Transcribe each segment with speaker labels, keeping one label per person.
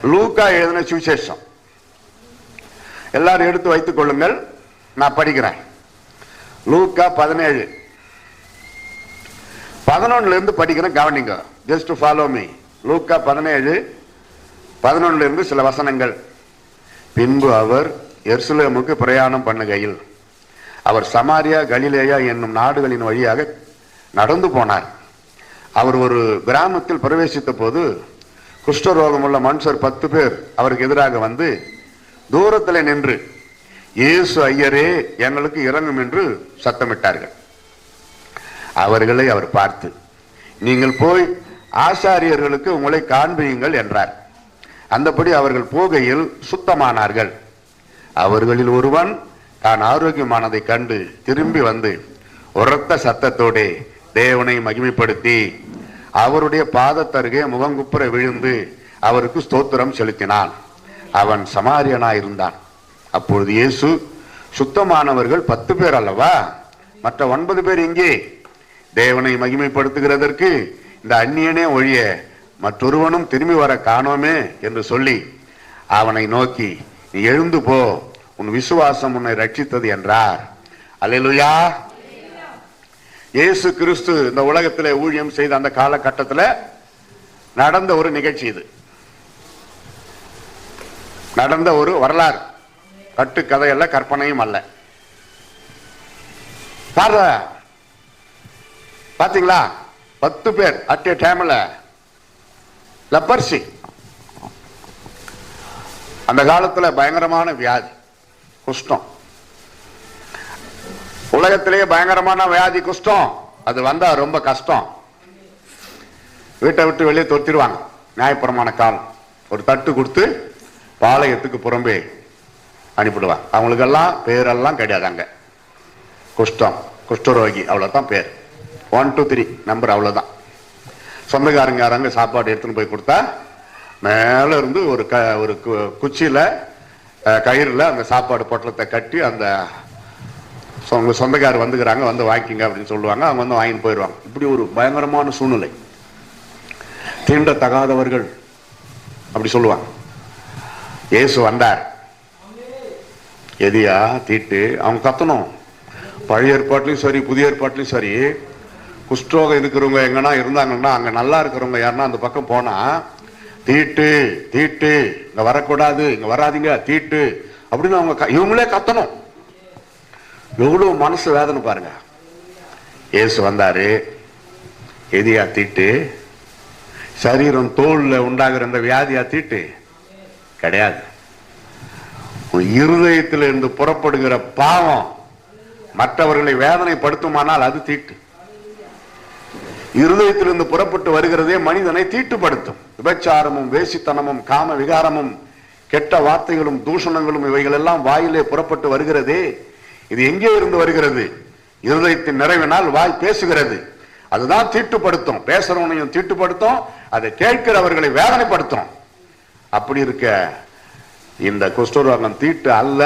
Speaker 1: லூக்கா எழுதின சுவிசேஷம் எல்லாரும் எடுத்து வைத்துக் கொள்ளுங்கள். நான் படிக்கிறேன். லூக்கா 17:11 இருந்து படிக்கிறேன், கவனிங்க. Just follow me. லூக்கா 17:11 இருந்து சில வசனங்கள். பின்பு அவர் எருசலேமுக்கு பிரயாணம் பண்ணுகையில் அவர் சமாரியா கலிலேயா என்னும் நாடுகளின் வழியாக நடந்து போனார். அவர் ஒரு கிராமத்தில் பிரவேசித்த போது குஷ்டரோகம் உள்ள மனுஷர் 10 பேர் அவருக்கு எதிராக வந்து தூரத்தில் நின்று, இயேசு ஐயரே, எங்களுக்கு இறங்கும் என்று சத்தமிட்டார்கள். அவர்களை அவர் பார்த்து, நீங்கள் போய் ஆசாரியர்களுக்கு உங்களை காண்பியுங்கள் என்றார். அந்தபடி அவர்கள் போகையில் சுத்தமானார்கள். அவர்களில் ஒருவன் தான் ஆரோக்கியமானதை கண்டு திரும்பி வந்து உரத்த சத்தத்தோடு தேவனை மகிமைப்படுத்தி அவருடைய பாதத்தருகே முகங்குப்புற விழுந்து அவருக்கு ஸ்தோத்திரம் செலுத்தினான். அவன் சமாரியனாயிருந்தான். அப்பொழுது இயேசு, சுத்தமானவர்கள் 10 பேர் அல்லவா, மற்ற 9 பேர் இங்கே? தேவனை மகிமைப்படுத்துகிறதற்கு இந்த அந்நியனே ஒழிய மற்றொருவனும் திரும்பி வர காணோமே என்று சொல்லி அவனை நோக்கி, நீ எழுந்து போ, உன் விசுவாசம் உன்னை ரட்சித்தது என்றார். அல்லேலூயா. இயேசு கிறிஸ்து இந்த உலகத்திலே ஊழியம் செய்த அந்த காலகட்டத்தில் நடந்த ஒரு நிகழ்ச்சி. இது நடந்த ஒரு வரலாறு, கட்டு கதையல்ல, கற்பனையும் அல்ல. பாத்தீங்களா? 10 பேர் அட் ஏ டைம்ல லெப்பர்சி. அந்த காலத்துல பயங்கரமான வியாதி, குஷ்டம். உலகத்திலேயே பயங்கரமான வியாதி குஷ்டம். அது வந்தா ரொம்ப கஷ்டம். வீட்டை விட்டு வெளியே தொத்திடுவாங்க. நியாயப்பிரமாண காலம். ஒரு தட்டு கொடுத்து பாளையத்துக்கு புறம்பே அனுப்பிடுவாங்க. அவங்களுக்கெல்லாம் பேரெல்லாம் கிடையாது. அங்க குஷ்டம், குஷ்டரோகி, அவ்வளவுதான் பேர். 1 2 3 நம்பர், அவ்வளவுதான். சொந்தக்காரங்க யாராங்க சாப்பாடு எடுத்துன்னு போய் கொடுத்தா மேல இருந்து ஒரு குச்சியில கயிறுல அந்த சாப்பாடு பொட்டலத்தை கட்டி அந்த சொந்தக்காரர் வந்துக்கிறாங்க, வந்து வாங்கிங்க அப்படின்னு சொல்லுவாங்க. அவங்க வந்து வாங்கிட்டு போயிடுவாங்க. இப்படி ஒரு பயங்கரமான சூழ்நிலை. தீண்டத்தகாதவர்கள் அப்படி சொல்லுவாங்க. இயேசு வந்தார். எதியா தீட்டு அவங்க கத்தணும். பழைய ஏற்பாட்டிலையும் சரி, புதிய ஏற்பாட்டிலையும் சரி, குஷ்டரோகம் இருக்கிறவங்க எங்கன்னா இருந்தாங்கன்னா, அங்க நல்லா இருக்கிறவங்க யாருன்னா அந்த பக்கம் போனா, தீட்டு தீட்டு, இங்க வரக்கூடாது, இங்க வராதிங்க, தீட்டு அப்படின்னு அவங்க இவங்களே கத்தணும். எவ்வளவு மனசு வேதனை பாருங்க. இயேசு வந்தாரு. எதியா தீட்டு? சரீரம் தோல்ல உண்டாகிற அந்த வியாதியா தீட்டு? கிடையாது. இருதயத்தில் இருந்து புறப்படுகிற பாவம் மற்றவர்களை வேதனைப்படுத்துமானால் அது தீட்டு. இருதயத்திலிருந்து புறப்பட்டு வருகிறதே மனிதனை தீட்டுப்படுத்தும். விபச்சாரமும் வேசித்தனமும் காம விகாரமும் கெட்ட வார்த்தைகளும் தூஷணங்களும் இவைகள் எல்லாம் வாயிலே புறப்பட்டு வருகிறதே, இது எங்கே இருந்து வருகிறது? இருதயத்தின் நிறைவினால் வாய் பேசுகிறது. அதுதான் தீட்டுப்படுத்தும். பேசுறவனையும் தீட்டுப்படுத்தும், அதை கேட்கிறவர்களை வேதனைப்படுத்தும். அப்படி இருக்க இந்த குஷ்டரோகம் தீட்டு அல்ல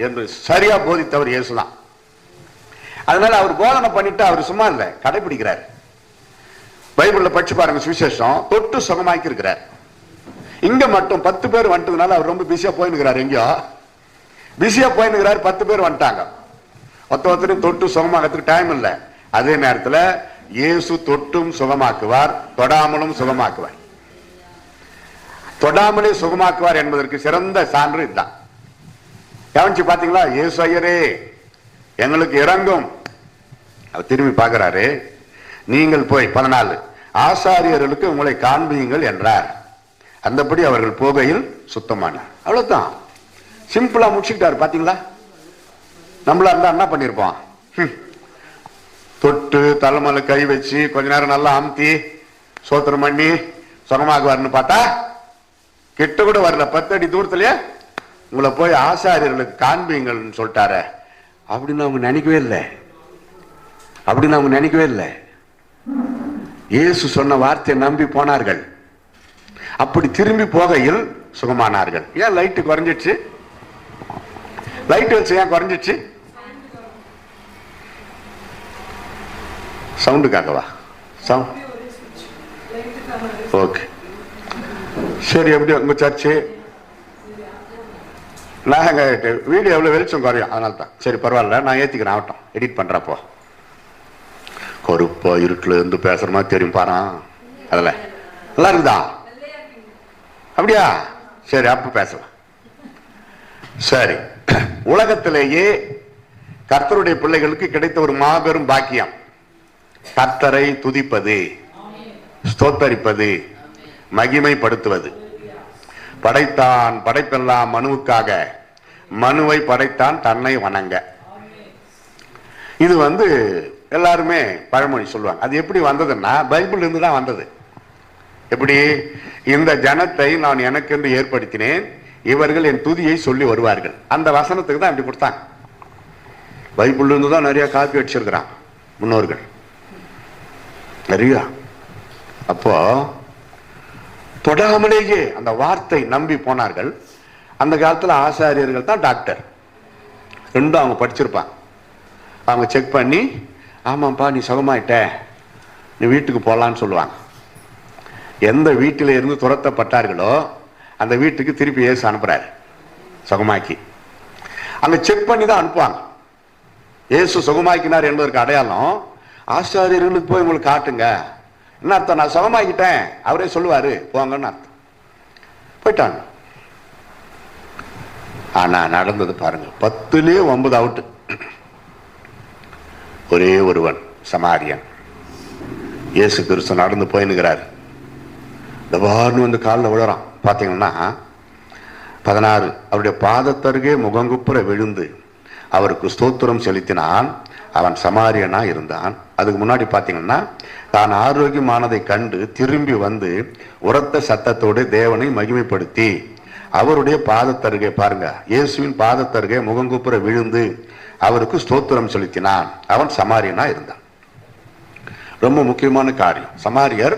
Speaker 1: என்று சரியா போதித்தவர் இயேசுதான். அதனால அவர் போதனை பண்ணிட்டு அவர் சும்மா இல்ல, கடைபிடிக்கிறார். பைபிள்ல படிச்சு பாருங்க, சுவிசேஷம் தொட்டு சுகமாக்கி இருக்கிறார். இங்க மட்டும் 10 பேர் வந்துட்டதுனால அவர் ரொம்ப பிஸியா போயினுக்கிறார். எங்கயோ பிஸியா போயினுக்கிறார். 10 பேர் வந்துட்டாங்க. ஒருத்தரையும் தொட்டு சுகமாக்கிறதுக்கு டைம் இல்லை. அதே நேரத்தில் இயேசு தொட்டும் சுகமாக்குவார், தொடாமலும் சுகமாக்குவார். தொடாமலே சுகமாக்குவார் என்பதற்கு சிறந்த சான்று இதுதான். கவனிச்சு பாத்தீங்களா? இயேசு ஐயரே, எங்களுக்கு இறங்கும். அவர் திரும்பி பார்க்கிறாரு. நீங்கள் போய் 14 ஆசாரியர்களுக்கு உங்களை காண்பியுங்கள் என்றார். அந்தபடி அவர்கள் போகையில் சுத்தமானார். அவ்வளவுதான். சிம்பிளா முடிச்சுக்கிட்டாரு. பாத்தீங்களா? நம்மளா இருந்தா என்ன பண்ணிருப்போம்? தொட்டு தலைமையில கை வச்சு கொஞ்ச நேரம் நல்லா அமுத்தி சோத்திரம் பண்ணி சுகமாக்குவார்னு பார்த்தா கிட்ட கூட வரல. 10 அடி தூரத்திலேயே உங்களை போய் ஆசாரியர்களுக்கு காண்பியுங்கள்னு சொல்லிட்டாரு. அப்படின்னு அவங்க நினைக்கவே இல்லை. அப்படின்னு அவங்க நினைக்கவே இல்லை. இயேசு சொன்ன வார்த்தையை நம்பி போனார்கள். அப்படி திரும்பி போகையில் சுகமானார்கள். ஏன் லைட்டு குறைஞ்சிச்சு? லைட் வச்சு ஏன் குறைஞ்சிச்சு? சவுண்டுக்காகவா? ஓகே. சரி, எப்படி உங்க சர்ச்சு? நான் வீடியோ எவ்வளவு வெளிச்சம் குறையும், அதனால தான். சரி பரவாயில்ல, நான் ஏத்திக்கிறேன், ஆகட்டும், எடிட் பண்றப்போ. கருப்பா இருட்டுல இருந்து பேசுற மாதிரி தெரியும் பாரு. அதுல நல்லா இருக்குதா? அப்படியா? சரி, அப்ப பேசலாம். சரி, உலகத்திலேயே கர்த்தருடைய பிள்ளைகளுக்கு கிடைத்த ஒரு மாபெரும் பாக்கியம் கர்த்தரை துதிப்பது, ஸ்தோத்தரிப்பது, மகிமைப்படுத்துவது. படைத்தான் படைப்பெல்லாம் மனுவுக்காக, மனுவை படைத்தான் தன்னை வணங்க. இது எல்லாருமே பழமொழி சொல்லுவாங்க. அது எப்படி வந்ததுன்னா பைபிள் இருந்து தான் வந்தது. எப்படி? இந்த ஜனத்தை நான் எனக்கென்று ஏற்படுத்தினேன், இவர்கள் என் துதியை சொல்லி வருவார்கள். அந்த வசனத்துக்கு தான் இப்படி கொடுத்தாங்க. பைபிள் இருந்து தான் நிறைய காப்பி அடிச்சிருக்கிறான் முன்னோர்கள், நிறைய. அப்போ தொடாமலேயே அந்த வார்த்தை நம்பி போனார்கள். அந்த காலத்துல ஆசாரியர்கள் தான் டாக்டர், ரெண்டும் அவங்க படிச்சிருப்பாங்க. அவங்க செக் பண்ணி, ஆமாப்பா நீ சுகமாயிட்ட, நீ வீட்டுக்கு போகலான்னு சொல்லுவாங்க. எந்த வீட்டில இருந்து துரத்தப்பட்டார்களோ அந்த வீட்டுக்கு திருப்பி இயேசு அனுப்புறாரு சுகமாக்கி. அங்க செக் பண்ணி தான் அனுப்புவாங்க. இயேசு சுகமாக்கினார் என்பதற்கு அடையாளம் ஆசாரியர்களுக்கு போய் உங்களுக்கு காட்டுங்க. என்ன அர்த்தம்? நான் சுகமாக்கிட்டேன், அவரே சொல்லுவாரு போங்கன்னு அர்த்தம். போயிட்டாங்க. ஆனா நடந்தது பாருங்க, 10லே 9 அவுட். ஒரே ஒருவன் சமாரியன், இயேசு கிறிஸ்து நடந்து போயினுக்கிறார். தபார்னு காலில் விழுறான். பார்த்தீங்கன்னா 16, அவருடைய பாதத்தருகே முகங்குப்புற விழுந்து அவருக்கு ஸ்தோத்திரம் செலுத்தினான். அவன் சமாரியனா இருந்தான். அதுக்கு முன்னாடி பார்த்தீங்கன்னா தான் ஆரோக்கியமானதை கண்டு திரும்பி வந்து உரத்த சத்தத்தோடு தேவனை மகிமைப்படுத்தி அவருடைய பாதத்தருகே, பாருங்க, இயேசுவின் பாதத்தருகே முகங்குப்புற விழுந்து அவருக்கு ஸ்தோத்திரம் செலுத்தினான். அவன் சமாரியனா இருந்தான். ரொம்ப முக்கியமான காரியம். சமாரியர்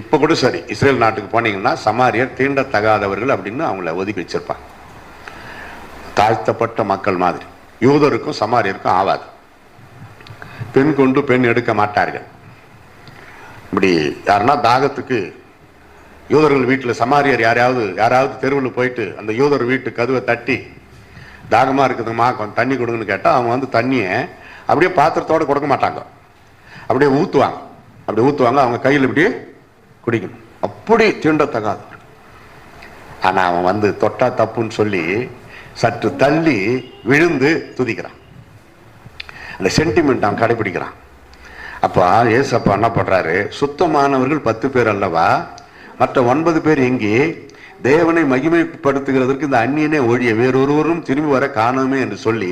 Speaker 1: இப்ப கூட சரி, இஸ்ரேல் நாட்டுக்கு போனீங்கன்னா சமாரியர் தீண்டத்தகாதவர்கள் அப்படின்னு அவங்கள ஒதுக்கி வச்சிருப்பாங்க. தாழ்த்தப்பட்ட மக்கள் மாதிரி. யூதருக்கும் சமாரியருக்கும் ஆவாது. பெண் கொண்டு பெண் எடுக்க மாட்டார்கள். இப்படி யாருன்னா தாகத்துக்கு யூதர்கள் வீட்டில் சமாரியர் யாராவது தெருவில் போயிட்டு அந்த யூதர் வீட்டு கதவை தட்டி, தாகமா இருக்குதுமா கொஞ்சம் தண்ணி கொடுங்கன்னு கேட்டா அவங்க தண்ணியை அப்படியே பாத்திரத்தோட கொடுக்க மாட்டாங்க, அப்படியே ஊத்துவாங்க. அவங்க கையில் இப்படி குடிக்கணும். அப்படி தீண்டத்தகாது. ஆனா அவன் தொட்டா தப்புன்னு சொல்லி சற்று தள்ளி விழுந்து துதிக்கிறான். அந்த சென்டிமெண்ட் அவன் கடைபிடிக்கிறான். அப்பா ஏசப்பா என்ன பண்றாரு? சுத்தமானவர்கள் 10 பேர் அல்லவா, மற்ற 9 பேர் எங்கே? தேவனை மகிமைப்படுத்துகிறதற்கு இந்த அந்நியனே ஒழிய வேறொருவரும் திரும்பி வர காணோமே என்று சொல்லி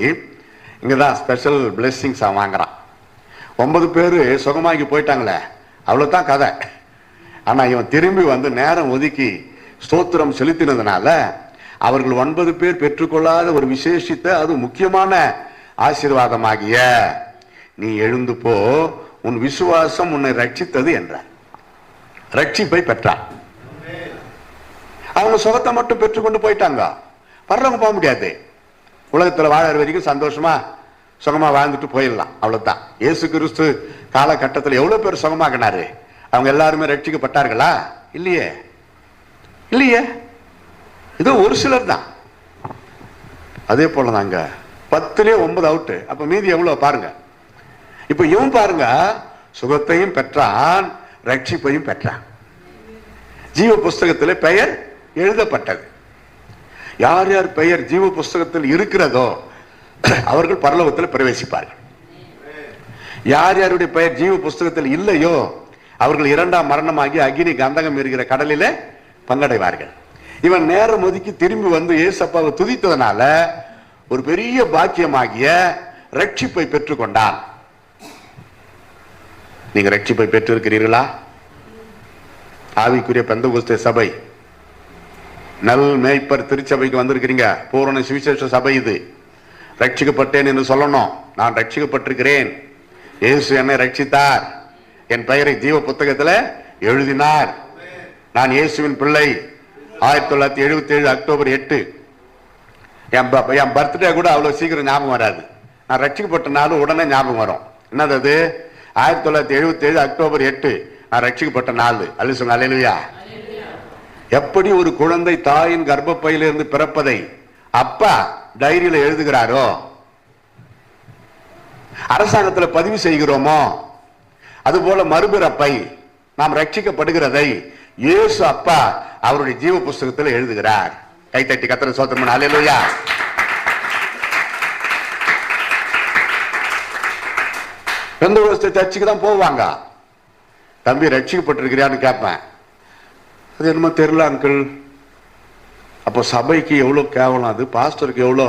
Speaker 1: இங்கதான் ஸ்பெஷல் பிளெஸிங்ஸ் அவன் வாங்குறான். 9 பேர் சுகமாகி போயிட்டாங்களே, அவ்வளவுதான் கதை. ஆனா இவன் திரும்பி நேரம் ஒதுக்கி ஸ்தோத்திரம் செலுத்தினதுனால அவர்கள் 9 பேர் பெற்றுக்கொள்ளாத ஒரு விசேஷித்த, அது முக்கியமான ஆசீர்வாதமாகிய நீ எழுந்து போ, உன் விசுவாசம் உன்னை ரட்சித்தது என்றார். ரட்சிப்பை பெற்றான். அவங்க சுகத்தை மட்டும் பெற்றுக்கொண்டு போயிட்டாங்க. பரலோகம் போக முடியாது. உலகத்துல வாழற வரைக்கும் சந்தோஷமா சுகமா வாழ்ந்துட்டு போயிடலாம், அவ்வளவுதான். இயேசு கிறிஸ்து காலகட்டத்தில் எவ்வளவு பேர் சுகமாக்கினாரு? அவங்க எல்லாருமே ரட்சிக்கப்பட்டார்களா? இல்லையே. இதோ ஒரு சிலர் தான். அதே போலதாங்க 10லே 9 அவுட். அப்ப மீதி எவ்வளவு பாருங்க. இப்ப இவன் பாருங்க, சுகத்தையும் பெற்றான், ரட்சிப்பையும் பெற்றான். ஜீவ புஸ்தகத்தில் பெயர் எழுதப்பட்டது. யார் யார் பெயர் ஜீவ புஸ்தகத்தில் இருக்கிறதோ அவர்கள் பரலோகத்தில் பிரவேசிப்பார்கள். யார் யாருடைய பெயர் ஜீவ புஸ்தகத்தில் இல்லையோ அவர்கள் 2ஆம் மரணமாகி அக்னி கந்தகம் இருக்கிற கடலிலே பங்கடைவார்கள். இவன் நேரம் ஒதுக்கி திரும்பி ஏசப்பாவை துதித்ததனால ஒரு பெரிய பாக்கியமாகிய ரட்சிப்பை பெற்றுக்கொண்டான். நீங்க ரட்சிப்பை பெற்றிருக்கிறீர்களா? ஆவிக்குரிய பெந்தகோஸ்தே சபை, நல் மேய்ப்பர் திருச்சபைக்கு வந்திருக்கிறீங்க. பூரண சுவிசேஷ சபை இது. ரட்சிக்கப்பட்டேன் என்று சொல்லணும். நான் ரட்சிக்கப்பட்டிருக்கிறேன், இயேசு என்னை ரட்சித்தார், என் பெயரை ஜீவ புத்தகத்தில் எழுதினார், நான் இயேசுவின் பிள்ளை. 1977 அக்டோபர் 8 என் பர்த்டே கூட அவ்வளவு சீக்கிரம் ஞாபகம் வராது. நான் ரட்சிக்கப்பட்ட நாள் உடனே ஞாபகம் வரும். என்னது அது? 1977 அக்டோபர் 8 நான் ரட்சிக்கப்பட்ட நாள். அல்ல சொல்லுங்க, அல்லேலூயா. எப்படி ஒரு குழந்தை தாயின் கர்ப்பப்பையிலிருந்து பிறப்பதை அப்பா டைரியில எழுதுகிறாரோ, அரசாங்கத்தில் பதிவு செய்கிறோமோ, அதுபோல மறுபிறப்பை நாம் ரட்சிக்கப்படுகிறதை இயேசு அப்பா அவருடைய ஜீவ புஸ்தகத்தில் எழுதுகிறார். கைத்தட்டி கர்த்தரை ஸ்தோத்திரம் பண்ணு. அல்லேலூயா. பெந்தெகோஸ்தே சர்ச்சுக்கு தான் போவாங்க. தம்பி ரட்சிக்கப்பட்டிருக்கிறியான்னு கேட்பேன். அது என்னமோ தெரியல அங்கிள். அப்போ சபைக்கு எவ்வளோ கேவலம், அது பாஸ்டருக்கு எவ்வளோ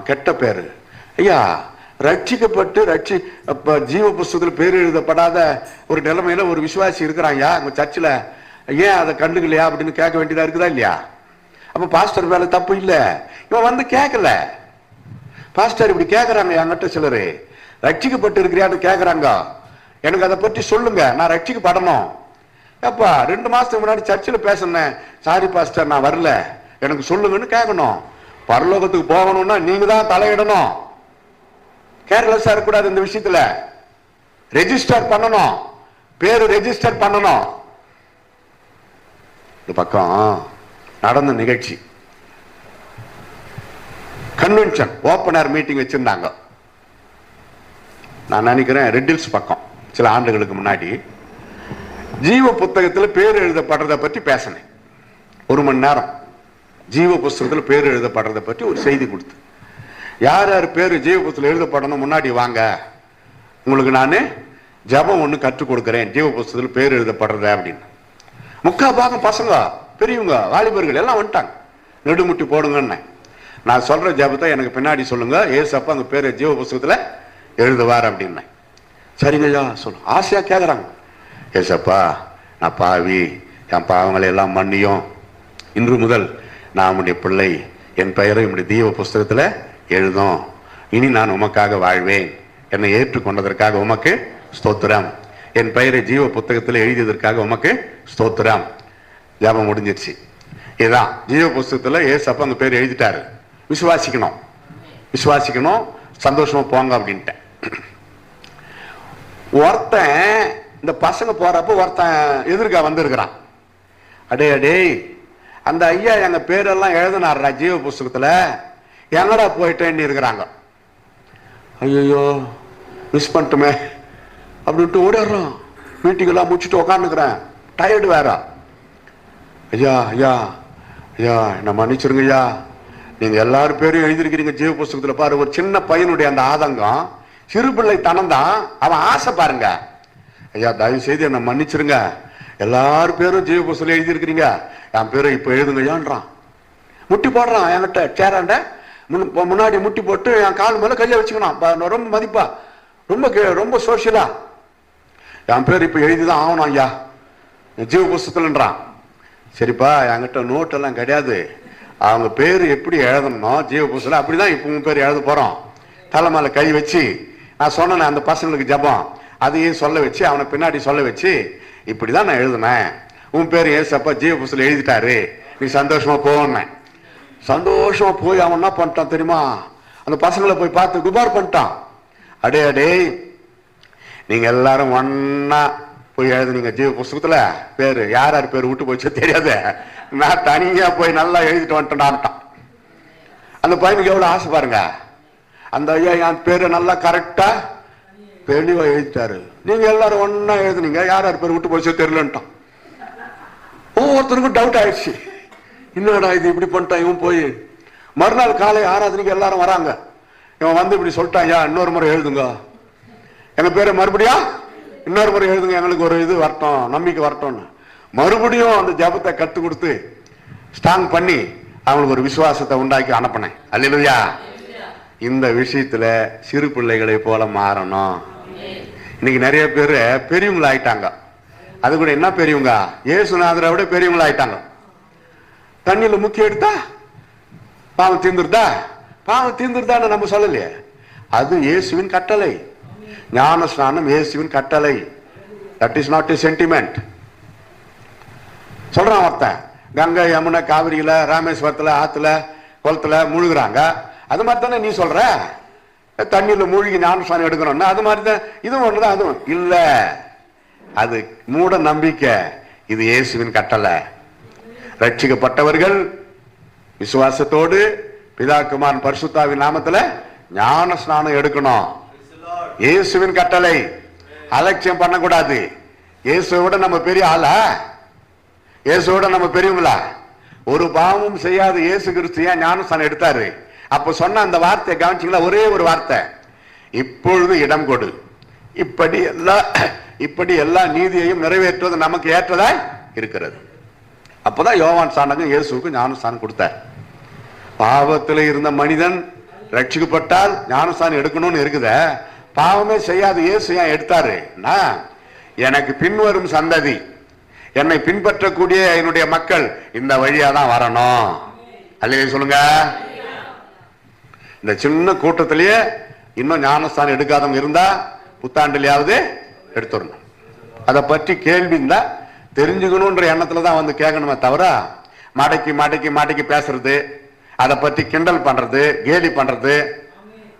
Speaker 1: கெட்ட பேரு. ஐயா, ரட்சிக்கப்பட்டு ஜீவ புஸ்தகத்தில் பேர் எழுதப்படாத ஒரு நிலைமையில ஒரு விசுவாசி இருக்கிறாங்க உங்க சர்ச்சில், ஏன் அதை கண்டுக்கலையா அப்படின்னு கேட்க வேண்டியதா இருக்குதா இல்லையா? அப்ப பாஸ்டர் மேல தப்பு இல்லை. இவன் வந்து கேட்கல. பாஸ்டர் இப்படி கேட்கறாங்க என்கிட்ட சிலரு, ரட்சிக்கப்பட்டு இருக்கிறியான்னு கேட்கறாங்க. எனக்கு அதை பற்றி சொல்லுங்க, நான் ரட்சிக்கப்படணும். அப்பா 2 மாசத்துக்கு முன்னாடி சர்ச்சில் பேசினேன், சாரி பாஸ்டர் நான் வரல, எனக்கு சொல்லுங்கன்னு கேட்கணும். பரலோகத்துக்கு போகணும்னா நீங்க தான் தலையிடணும். கேர்லெஸ்ஸா இருக்கக்கூடாது. இந்த விஷயத்துல ரெஜிஸ்டர் பண்ணணும், பேரு ரெஜிஸ்டர் பண்ணணும். இந்த பக்கம் நடந்த நிகழ்ச்சி கன்வென்ஷன் ஓபன் ஏர் மீட்டிங் வச்சிருந்தாங்க. நான் நினைக்கிறேன் ரெட்டில்ஸ் பக்கம் சில ஆண்டுகளுக்கு முன்னாடி ஜீவ புத்தகத்தில் பேர் எழுதப்படுறதை பற்றி பேசினேன். 1 மணி நேரம் ஜீவ புஸ்தகத்தில் பேர் எழுதப்படுறதை பற்றி ஒரு செய்தி கொடுத்து, யார் யார் பேர் ஜீவ புஸ்தகத்தில் எழுதப்படணும் முன்னாடி வாங்க, உங்களுக்கு நான் ஜபம் ஒன்று கற்றுக் கொடுக்குறேன் ஜீவ புஸ்தகத்தில் பேர் எழுதப்படுறத அப்படின்னு. முக்கால் பாகம் பசங்க, பெரியவங்க, வாலிபர்கள் எல்லாம் வந்துட்டாங்க. நெடுமுட்டி போடுங்கன்னு நான் சொல்ற ஜபத்தை எனக்கு பின்னாடி சொல்லுங்க, ஏசப்பா அங்க பேரு ஜீவ புஸ்தகத்துல எழுதுவார் அப்படின்னேன். சரிங்கய்யா சொல்லு. ஆசையா கேட்கறாங்க. ஏசப்பா நான் பாவி, என் பாவங்களை எல்லாம் மன்னியும், இன்று முதல் நான் உடைய பிள்ளை, என் பெயரை உடைய ஜீவ புஸ்தகத்துல எழுதும், இனி நான் உமக்காக வாழ்வேன், என்னை ஏற்றுக்கொண்டதற்காக உமக்கு ஸ்தோத்திரம், என் பெயரை ஜீவ புத்தகத்தில் எழுதியதற்காக உமக்கு ஸ்தோத்திரம். ஜாபம் முடிஞ்சிருச்சு. இதுதான் ஜீவ புஸ்தகத்துல ஏசப்பா அங்க பேர் எழுதிட்டாரு. விசுவாசிக்கணும், விசுவாசிக்கணும், சந்தோஷமா போங்க அப்படின்ட்டு. ஒருத்தன் இந்த பசங்க போறப்ப ஒருத்தன் எதிர்க்கா வந்திருக்கிறான். அடே அடே அந்த ஐயா எங்க பேரெல்லாம் எழுதினார்டா ஜீவ புஸ்தகத்துல, எங்கடா போயிட்டேன்னு இருக்கிறாங்க. ஐயோ மிஸ் பண்ணிட்டுமே அப்படின்ட்டு ஓடிடுறோம். மீட்டிங் எல்லாம் முடிச்சுட்டு உக்காந்துக்கிறேன், டயர்டு வேற. ஐயா ஐயா ஐயா என்ன மன்னிச்சிருங்க ஐயா, நீங்க எல்லாரும் பேரும் எழுதிருக்கிறீங்க ஜீவ புஸ்தகத்துல. பாரு, ஒரு சின்ன பையனுடைய அந்த ஆதங்கம், சிறு பிள்ளை தனம் தான், அவன் ஆசை பாருங்க. ஐயா தயவு செய்து என்ன மன்னிச்சிருங்க, எல்லாரும் பேரும் ஜீவ புஸ்தகத்துல எழுதிருக்கிறீங்க, என் பேரும் இப்ப எழுதுங்கய்யான்றான். முட்டி போடுறான் என்கிட்ட சேராண்ட முன்னாடி முட்டி போட்டு என் கால் மேல கையில வச்சுக்கணும். ரொம்ப மதிப்பா, ரொம்ப சோசியலா என் பேர் இப்ப எழுதிதான் ஆகணும் ஐயா ஜீவ புஸ்தகத்துலன்றான். சரிப்பா, என்கிட்ட நோட்டெல்லாம் கிடையாது, அவங்க பேர் எப்படி எழுதணும் ஜீவ புஸ்தகம் அப்படிதான் இப்ப உன் பேர் எழுத போறோம். தலைமையில கை வச்சு நான் சொன்னேன் அந்த பசங்களுக்கு ஜபம், அதையும் சொல்ல வச்சு அவனை பின்னாடி சொல்ல வச்சு இப்படிதான் நான் எழுதுனேன், உன் பேர் ஏசப்பா ஜீவ புஸ்தகம் எழுதிட்டாரு, நீ சந்தோஷமா போனேன். சந்தோஷமா போய் அவன் என்ன பண்ணிட்டான் தெரியுமா, அந்த பசங்களை போய் பார்த்து குபார் பண்ணிட்டான். அடே அடே நீங்க எல்லாரும் ஒன்னா போய் எழுதுனீங்க ஜீவ புஸ்தகத்துல பேரு, யார் யார் பேர் விட்டு போச்சு தெரியாது, நான் தனியா போய் நல்லா எழுதிட்டு வந்துட்டான். அந்த பையனுக்கு எவ்வளவு ஆசை பாருங்க. அந்த ஐயா என் பேரு நல்லா கரெக்டா தெளிவா எழுதிட்டாரு, நீங்க எல்லாரும் ஒன்னா எழுதுனீங்க, யார் யார் பேர் விட்டு போச்சோ தெரியலன்ட்டான். ஒவ்வொருத்தருக்கும் டவுட் ஆயிடுச்சு, என்னடா இது இப்படி பண்ணிட்டான் இவன். போய் மறுநாள் காலை ஆராதனைக்கு எல்லாரும் வராங்க. இவன் வந்து இப்படி சொல்லிட்டான், ஐயா இன்னொரு முறை எழுதுங்க எங்க பேரை, மறுபடியா இன்னொரு முறை எழுதுங்க, எங்களுக்கு ஒரு இது வரட்டும், நம்பிக்கை வரட்டும்னு. மறுபடியும் அந்த ஜபத்தை கத்து கொடுத்து ஸ்ட்ராங் பண்ணி அவங்களுக்கு ஒரு விசுவாசத்தை உண்டாக்கி அனுப்பினேன். அல்லேலூயா. இந்த விஷயத்துல சிறு பிள்ளைகளை போல மாறணும். இன்னைக்கு நிறைய பேரு பெரியவங்கள ஆயிட்டாங்க. அது கூட என்ன பெரியவங்க, இயேசுநாதரை விட பெரியவங்கள ஆயிட்டாங்க. தண்ணியில முக்கி எடுத்தா பாவம் தீர்ந்துருதா, பாவம் தீர்ந்துருதான்னு நம்ம சொல்லலையே, அது இயேசுவின் கட்டளை. ஞான ஸ்நானம் இயேசுவின் கட்டளை. That is not a sentiment. சொல்றான் ஒருத்தன், கங்கை யமுனை காவிரியில ராமேஸ்வரத்துல ஆத்துல குளத்துல முழுகுறாங்க, அது மாதிரி தானே நீ சொல்ற, தண்ணியில மூழ்கி ஞான ஸ்நானம் எடுக்கணும்னா அது மாதிரி தான் இதுவும் ஒண்ணுதான். அதுவும் இல்ல, அது மூட நம்பிக்கை, இது இயேசுவின் கட்டளை. ரட்சிக்கப்பட்டவர்கள் விசுவாசத்தோடு பிதா குமாரன் பரிசுத்தாவின் நாமத்துல ஞான ஸ்நானம் எடுக்கணும். இயேசுவின் கட்டளை. அலட்சியம் பண்ணக்கூடாது. இயேசுவோட நம்ம பெரிய ஆளா? இயேசுவோட நம்ம பெரியவங்களா? ஒரு பாவமும் செய்யாத இயேசு கிறிஸ்து ஏன் ஞானஸ்நானம் எடுத்தாரு? அப்ப சொன்ன அந்த வார்த்தையை கவனிச்சீங்களா? ஒரே ஒரு வார்த்தை, இப்பொழுது இடம் கொடு. இப்படி எல்லா நீதியையும் நிறைவேற்றுவது நமக்கு ஏற்றதா இருக்கிறது. அப்பதான் யோவான் சாணகம் இயேசுக்கு ஞானஸ்நானம் கொடுத்தார். பாவத்தில் இருந்த மனிதன் ரட்சிக்கப்பட்டால் ஞானஸ்நானம் எடுக்கணும்னு இருக்குத. பாவமே செய்யாத இயேசு ஏன் எடுத்தாரு? எனக்கு பின்வரும் சந்ததி, என்னை பின்பற்றக்கூடிய என்னுடைய மக்கள் இந்த வழியா தான் வரணும். அல்லையே சொல்லுங்க. இந்த சின்ன கூட்டத்திலேயே இன்னும் ஞானஸ்தானம் எடுக்காதவங்க இருந்தா புத்தாண்டுலையாவது எடுத்துடணும். அதை பற்றி கேள்வி இருந்தா தெரிஞ்சுக்கணும்ன்ற எண்ணத்துல தான் வந்து கேட்கணுமே தவிர மாடைக்கு பேசுறது, அதை பற்றி கிண்டல் பண்றது, கேலி பண்றது.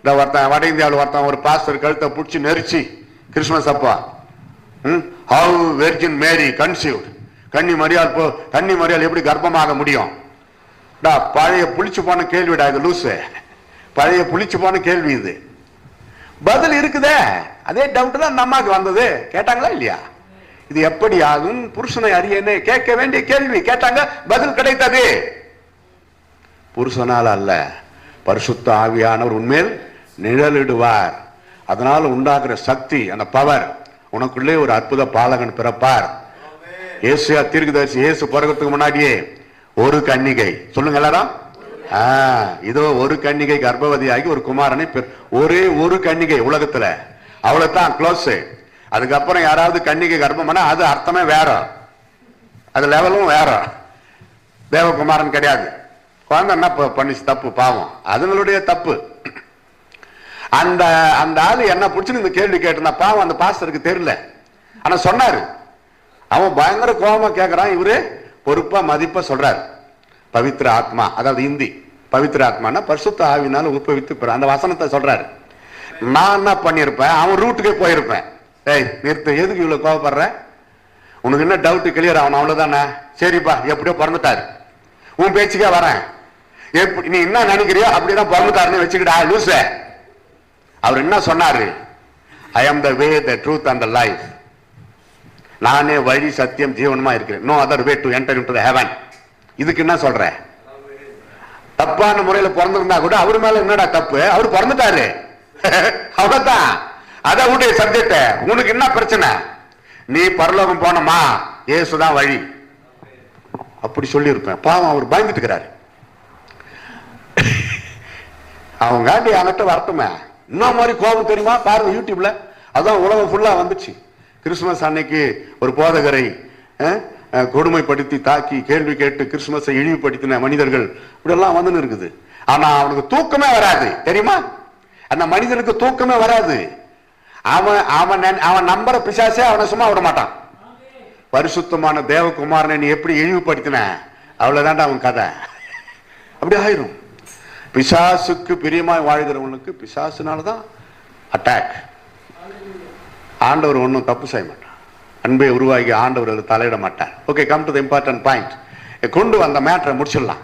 Speaker 1: இந்த ஒருத்தன் வட இந்தியாவில் ஒருத்தன் ஒரு பாஸ்டர் கழுத்தை பிடிச்சி நெரிச்சு கிறிஸ்துமஸ் அப்பா ஹவ் வெர்ஜின் மேரி கன்சீவ்ட், கன்னி மரியாள் எப்படி கர்ப்பமாக முடியும்? பழைய புளிச்சு போன கேள்விடா இது, லூசு. பழைய புளிச்சு போன கேள்வி இது. பதில் இருக்குதே. அதே டவுட் தான் அந்த அம்மாக்கு வந்தது. கேட்டாங்களா இல்லையா? இது எப்படி ஆகும்? புருஷனை அறியனே கேட்க வேண்டிய கேள்வி கேட்டாங்க, பதில் கிடைத்தது. புருஷனால் அல்ல, பரிசுத்த ஆவியானவர் உண்மையில் நிழலிடுவார். அதனால உண்டாக்குற சக்தி, அந்த பவர், உனக்குள்ளே ஒரு அற்புத பாலகன் பிறப்பார். ஏசியா தீர்க்கதரிசி இயேசு பிறக்கிறதுக்கு முன்னாடியே ஒரு கன்னிகை, சொல்லுங்க எல்லாரும், இதோ ஒரு கன்னிகை கர்ப்பவதியாகி ஒரு குமாரனை, ஒரே ஒரு கன்னிகை உலகத்துல, அவ்வளவுதான் க்ளோஸ். அதுக்கப்புறம் யாராவது கன்னிகை கர்ப்பம்னா அது அர்த்தமே வேற, அது லெவலும் வேற. தேவகுமாரன் கிடையாது. குழந்தை என்ன பண்ணிச்சு? தப்பு, பாவம், அதுங்களுடைய தப்பு. அந்த அந்த ஆளு என்ன பிடிச்சுன்னு இந்த கேள்வி கேட்டிருந்தா பாவம் அந்த பாஸ்டருக்கு தெரியல. ஆனா சொன்னாரு. அவன் பயங்கர கோபமா கேட்கறான். இவரு பொறுப்பா மதிப்பா சொல்றாரு. பவித்திர ஆத்மா, அதாவது இந்தி பவித்திர ஆத்மானா பரிசுத்த ஆவினால உற்பவித்து, அந்த வசனத்தை சொல்றாரு. நான் என்ன பண்ணிருப்பேன்? அவன் ரூட்டுக்கே போயிருப்பேன். ஏய் நிறுத்த, எதுக்கு இவ்வளவு கோவப்படுற? உனக்கு என்ன டவுட் கிளியர் ஆகணும், அவ்வளவுதானே? சரிப்பா, எப்படியோ பிறந்துட்டாரு, உன் பேச்சுக்கே வரேன். நீ என்ன நினைக்கிறியோ அப்படிதான் பிறந்துட்டாருன்னு வச்சுக்கிட்டா லூச. அவர் என்ன சொன்னாரு? I am the way, the truth and the life. நானே வழி, சத்தியம், ஜீவனமா இருக்கிறேன். No other way to enter into the heaven. இதுக்கு என்ன சொல்ற? தப்பான முறையில பிறந்திருந்தா கூட அவர் மேல என்னடா தப்பு? அவர் பிறந்துட்டாரு, அவ்வளவுதான். அத விட சப்ஜெக்ட். உனக்கு என்ன பிரச்சனை? நீ பரலோகம் போனமா, இயேசுதான் வழி. அப்படி சொல்லி இருப்பேன். பாவம், அவர் பயந்துட்டு இருக்கிறாரு. அவங்க அவங்ககிட்ட வரட்டுமே. இன்னும் மாதிரி கோபம் தெரியுமா? பாருங்க யூடியூப்ல, அதான் உலகம் ஃபுல்லா வந்துச்சு. கிறிஸ்துமஸ் அன்னைக்கு ஒரு போதகரை கொடுமைப்படுத்தி தாக்கி கேள்வி கேட்டு கிறிஸ்துமஸை இழிவுபடுத்தின மனிதர்கள் இப்படி எல்லாம் வந்து இருக்குது. ஆனா அவனுக்கு தூக்கமே வராது, தெரியுமா? அந்த மனிதனுக்கு தூக்கமே வராது. அவன் நம்புற பிசாசே அவனை சும்மா விட மாட்டான். பரிசுத்தமான தேவகுமாரனை நீ எப்படி இழிவுபடுத்தின, அவ்வளவுதான் அவன் கதை. அப்படி ஆயிரும். பிசாசுக்கு பிரியமாய் வாழ்கிறவனுக்கு பிசாசுனாலதான் அட்டாக். ஆண்டவர் ஒன்னும் தப்பு செய்ய மாட்டார். அன்பை உருவாகி ஆண்டவர் தலையிட மாட்டார். Okay, come to the important point. கொண்டு வந்த மேட்டரை முடிச்சிடலாம்.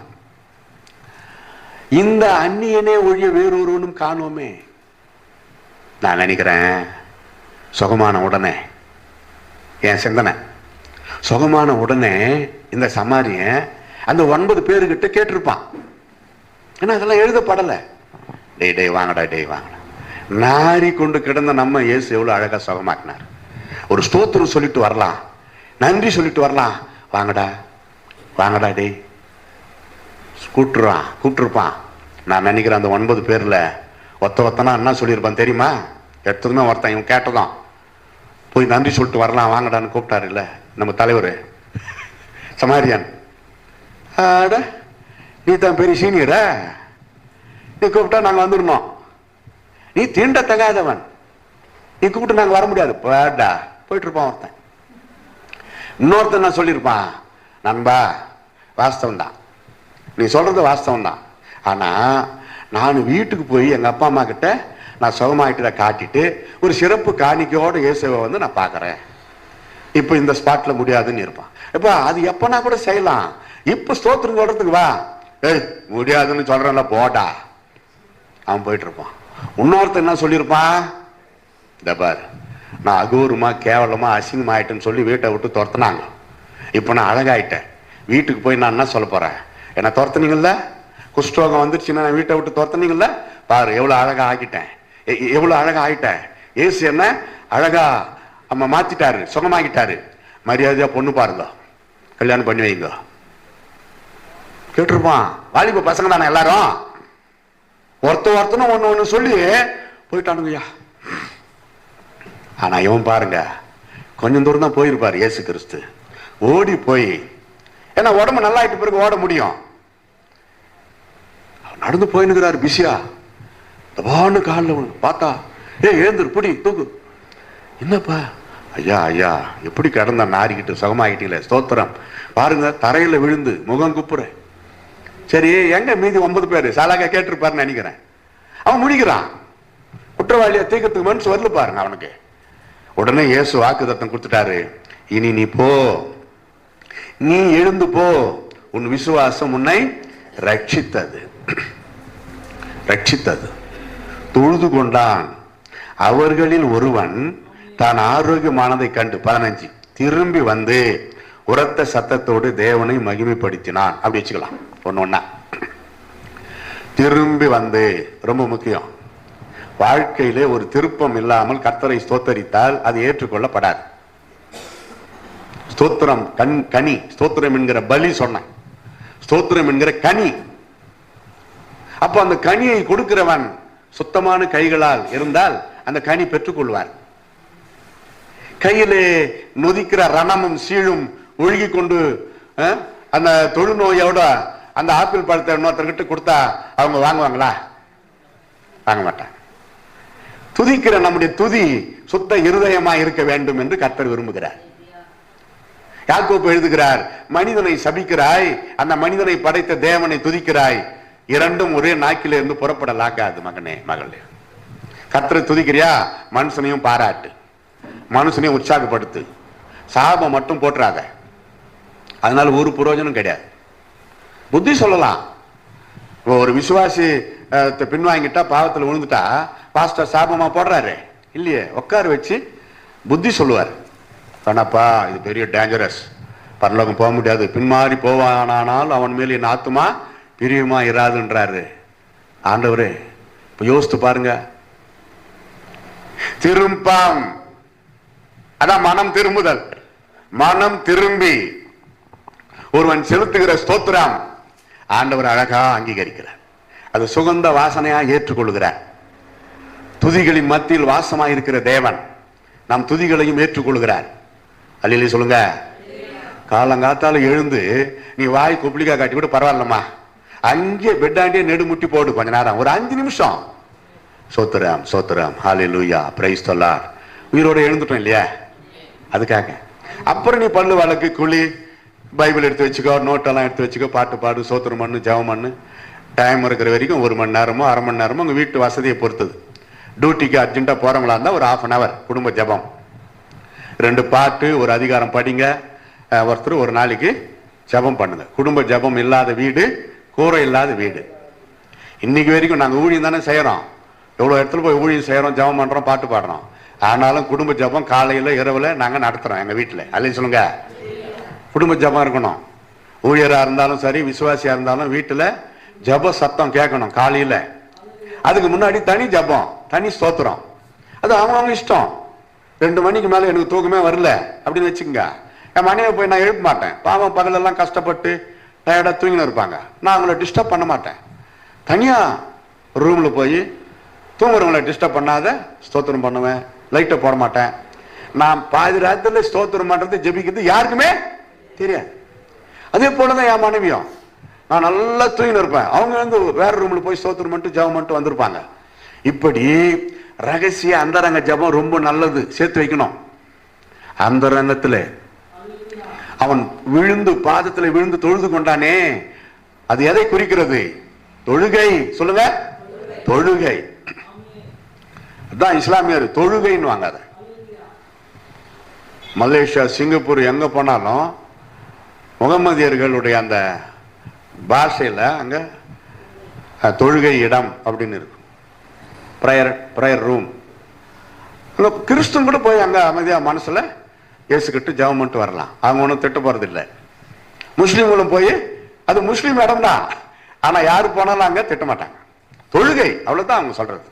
Speaker 1: இந்த அந்நியனே ஒழிய வேறொருவனும் காணோமே. நான் நினைக்கிறேன் சுகமான உடனே, என் சிந்தனை சுகமான உடனே இந்த சமாரியன் அந்த 9 பேருக்கிட்ட கேட்டிருப்பான். ஏன்னா அதெல்லாம் எழுதப்படலை. டேய் வாங்கடா, டேய் வாங்கடா. நாரி கொண்டு கிடந்த நம்ம இயேசு எவ்வளவு அழகா சுகமாக்கினார். ஒரு ஸ்தோத்திரம் சொல்லிட்டு வரலாம், நன்றி சொல்லிட்டு வரலாம். வாங்கடா வாங்கடா டேய் கூப்பிட்டுருப்பான். நான் நினைக்கிறேன் அந்த 9 பேர்ல ஒத்தனா என்ன சொல்லியிருப்பான் தெரியுமா? எடுத்ததுமே ஒருத்தன் இவன் கேட்டதான் போய் நன்றி சொல்லிட்டு வரலாம் வாங்கடான்னு கூப்பிட்டாரு இல்ல நம்ம தலைவர் சமாரியான். நீ தான் பெரிய சீனியரா, நீ கூப்பிட்டா நாங்க வந்துடணும், நீ தீண்டத்தகாதவன், நீ கூப்பிட்டு நாங்க வர முடியாது, போடா போயிட்டு இருப்பான் ஒருத்தன். இன்னொருத்தன் நான் சொல்லியிருப்பான், நண்பா வாஸ்தவம் தான், நீ சொல்றது வாஸ்தவம் தான், ஆனா நான் வீட்டுக்கு போய் எங்க அப்பா அம்மா கிட்ட நான் சுகமாயிட்டு காட்டிட்டு ஒரு சிறப்பு காணிக்கையோட இயேசுவை வந்து நான் பாக்குறேன், இப்ப இந்த ஸ்பாட்ல முடியாதுன்னு இருப்பான். இப்ப அது எப்பனா கூட செய்யலாம். இப்ப ஸ்தோத்திரம் சொல்றதுக்கு வா, ஏய் முடியாதுன்னு சொல்றேன்ல போடா, அவன் போயிட்டு இருப்பான். இன்னொருத்தன் என்ன சொல்லியிருப்பான், இந்த பாரு நான் அகூரமா கேவலமா அசிங்கமா ஆயிட்டேன்னு சொல்லி வீட்டை விட்டு துரத்துனாங்க, இப்ப நான் அழகாயிட்டேன், வீட்டுக்கு போய் நான் என்ன சொல்ல போறேன், என்ன துரத்துனீங்கல்ல, குஷ்டரோகம் வந்துருச்சுன்னா நான் வீட்டை விட்டு துரத்துனீங்கல்ல, பாரு எவ்வளவு அழகா ஆகிட்டேன், எவ்வளவு அழகா ஆயிட்டேன், ஏசு என்ன அழகா அம்மா மாத்திட்டாரு, சுகமாகிட்டாரு, மரியாதையா பொண்ணு பாருங்க, கல்யாணம் பண்ணி வைங்க கேட்டிருப்பான். வாலிப பசங்க தானே எல்லாரும், ஒருத்தனும் ஒண்ணு சொல்லி போயிட்டானுங்கய்யா. ஆனா இவன் பாருங்க கொஞ்சம் தூரம் தான் போயிருப்பாரு இயேசு கிறிஸ்து, ஓடி போய், ஏன்னா உடம்பு நல்லா ஆயிட்ட பிறகு ஓட முடியும், நடந்து போயினுக்கிறாரு பிஸியா, தபான்னு காலில் பார்த்தா, ஏந்திரு புடி தூக்கு, என்னப்பா, ஐயா ஐயா எப்படி கிடந்தா நாரிக்கிட்டு சுகமாகிட்டீங்களே, ஸ்தோத்திரம், பாருங்க தரையில விழுந்து முகம் குப்புற. சரி எங்க மீதி 9 பேரு சாலாக கேட்டிருப்பாருன்னு நினைக்கிறேன். அவன் முடிக்கிறான், குற்றவாளியா தீர்க்கறதுக்கு மனசு வரல பாருங்க அவனுக்கு. உடனே இயேசு வாக்குத்தத்தம் கொடுத்துட்டாரு, இனி நீ போ, நீ எழுந்து போ, உன் விசுவாசம் உன்னை ரட்சித்தது. ரட்சித்தது. தொழுது கொண்டான். அவர்களில் ஒருவன் தான் ஆரோக்கியமானதை கண்டு 15 திரும்பி வந்து உரத்த சத்தத்தோடு தேவனை மகிமைப்படுத்தினான். அப்படி வச்சுக்கலாம் ஒண்ணு. திரும்பி வந்து ரொம்ப முக்கியம். வாழ்க்கையிலே ஒரு திருப்பம் இல்லாமல் கர்த்தரை ஸ்தோத்தரித்தால் அது ஏற்றுக்கொள்ளப்படாது. ஸ்தோத்திரம் கனி, ஸ்தோத்திரம் என்கிற பலி சொன்ன, ஸ்தோத்திரம் என்கிற கனி. அப்ப அந்த கனியை கொடுக்கிறவன் சுத்தமான கைகளால் இருந்தால் அந்த கனி பெற்றுக் கொள்வார். கையிலே நொதிக்கிற ரணமும் சீழும் ஒழுகி கொண்டு அந்த தொழுநோயோட அந்த ஆப்பிள் பழத்தை இன்னொருத்தர்கிட்ட கொடுத்தா அவங்க வாங்குவாங்களா? வாங்க மாட்டாங்க. துதிக்கிற நம்முடைய துதி சுத்த இருதயமா இருக்க வேண்டும் என்று கர்த்தர் விரும்புகிறார். யாக்கோபு எழுதுகிறார், மனிதனை சபிக்கிறாய், அந்த மனிதனை படைத்த தேவனை துதிக்கிறாய், இரண்டும் ஒரே நாக்கில இருந்து புறப்படலாக்காது மகனே மகளே. கர்த்தரை துதிக்கிறியா, மனுஷனையும் பாராட்டு, மனுஷனையும் உற்சாகப்படுத்து, சாபம் மட்டும் போட்டுறாத, அதனால ஒரு பிரயோஜனம் கிடையாது. புத்தி சொல்லலாம். ஒரு விசுவாசி பின்வாங்கிட்டா, பாவத்தில் விழுந்துட்டா பாஸ்டர் சாபமா போடுறாரு இல்லையே, உட்கார வச்சு புத்தி சொல்லுவார். கணப்பா இது பெரிய டேஞ்சரஸ், பரலோகம் போக முடியாது, பின்மாறி போவானால் அவன் மேல் என் ஆத்துமா பிரியமா இராதுன்றாரு ஆண்டவரே. இப்ப யோசித்து பாருங்க. திரும்பம், அதான் மனம் திரும்புதல். மனம் திரும்பி ஒருவன் செலுத்துகிற ஸ்தோத்திரம் ஆண்டவர் அழகா அங்கீகரிக்கிறார். அது சுகந்த வாசனையா ஏற்றுக்கொள்கிறார். துதிகளின் மத்தியில் வாசமாய் இருக்கிற தேவன் நம் துதிகளையும் ஏற்றுக்கொள்கிறார். அல்லேலூயா சொல்லுங்க. காலங்காத்தால எழுந்து நீ வாய் குப்ளிகா காட்டி கூட பரவாயில்லம்மா, அங்கே பெட்டாண்டியே நெடுமுட்டி போடு கொஞ்ச நேரம், ஒரு 5 நிமிஷம். சோத்திரம் சோத்திரம், ஹல்லேலூயா, பிரைஸ் தி லார்ட். உயிரோட எழுந்துட்டோம் இல்லையா, அதுக்காக. அப்புறம் நீ பல்லு வழக்கு குழி, பைபிள் எடுத்து வச்சுக்கோ, நோட்டெல்லாம் எடுத்து வச்சுக்கோ, பாட்டு பாடு, சோத்திரம் பண்ணு, ஜெபம் பண்ணு. டைம் இருக்கிற வரைக்கும் 1 மணி நேரமோ 1/2 மணி நேரமோ உங்க வீட்டு வசதியை பொறுத்தது. டியூட்டிக்கு அர்ஜென்ட்டா போறவங்களா இருந்தா ஒரு 1/2 hour குடும்ப ஜெபம், 2 பாட்டு, ஒரு அதிகாரம் படிங்க. ஒருத்தர் ஒரு நாளைக்கு ஜெபம் பண்ணுங்க. குடும்ப ஜெபம் இல்லாத வீடு கூரை இல்லாத வீடு. இன்னைக்கு வரைக்கும் நாங்க ஊழியம் தானே செய்யறோம், எவ்வளவு இடத்துல போய் ஊழியம் செய்யறோம், ஜெபம் பண்றோம், பாட்டு பாடுறோம். ஆனாலும் குடும்ப ஜெபம் காலையில இரவுல நாங்க நடத்துறோம் எங்க வீட்டுல. அல்ல சொல்லுங்க, குடும்ப ஜெபம் இருக்கணும். ஊழியரா இருந்தாலும் சரி, விசுவாசியா இருந்தாலும் வீட்டுல ஜெப சத்தம் கேட்கணும் காலையில. அதுக்கு முன்னாடி தனி ஜெபம், தனி ஸ்தோத்திரம். அது அவங்க இஷ்டம். 2 மணிக்கு மேல எனக்கு தூக்கமே வரல அப்படின்னு வச்சுக்கோங்க, என் மனைவி போய் நான் எழுப்ப மாட்டேன். பாவம் பகலெல்லாம் கஷ்டப்பட்டு டயர்டா தூங்கின்னு இருப்பாங்க, நான் அவங்கள டிஸ்டர்ப் பண்ண மாட்டேன். தனியா ரூம்ல போய் தூங்குறவங்களை டிஸ்டர்ப் பண்ணாத ஸ்தோத்திரம் பண்ணுவேன். லைட்டை போட மாட்டேன். நான் பாதி ராத்திரில ஸ்தோத்திரம் பண்றது ஜெபிக்கிறது யாருக்குமே தெரியாது. அதே போலதான் என் மனைவியும். நான் நல்லா தூங்கின்னு இருப்பேன், அவங்க வந்து வேற ரூம்ல போய் ஸ்தோத்திரம் பண்ணிட்டு ஜெபம் பண்ணிட்டு வந்திருப்பாங்க. இப்படி ரகசிய அந்தரங்க ஜெபம் ரொம்ப நல்லது, சேர்த்து வைக்கணும். அந்தரங்கத்துல அவன் விழுந்து பாதத்துல விழுந்து தொழுது கொண்டானே, அது எதை குறிக்கிறது? தொழுகை. சொல்லுங்க, தொழுகை. அதான் இஸ்லாமியர் தொழுகைன்னு வாங்காத. மலேசியா, சிங்கப்பூர் எங்க போனாலும் முகமதியர்களுடைய அந்த பாஷையில் அங்கே தொழுகை இடம் அப்படின்னு இருக்கும், ப்ரேயர் ரூம். கிறிஸ்துவன் கூட போய் அங்கே அமைதியாக மனசில் ஏசுக்கிட்டு ஜெபம் பண்ணிட்டு வரலாம், அவங்க ஒன்றும் திட்ட போகிறது இல்லை. முஸ்லீம்களும் போய் அது முஸ்லீம் இடம் தான், ஆனால் யாரு போனாலும் அங்கே திட்ட மாட்டாங்க. தொழுகை அவ்வளோதான் அவங்க சொல்றது.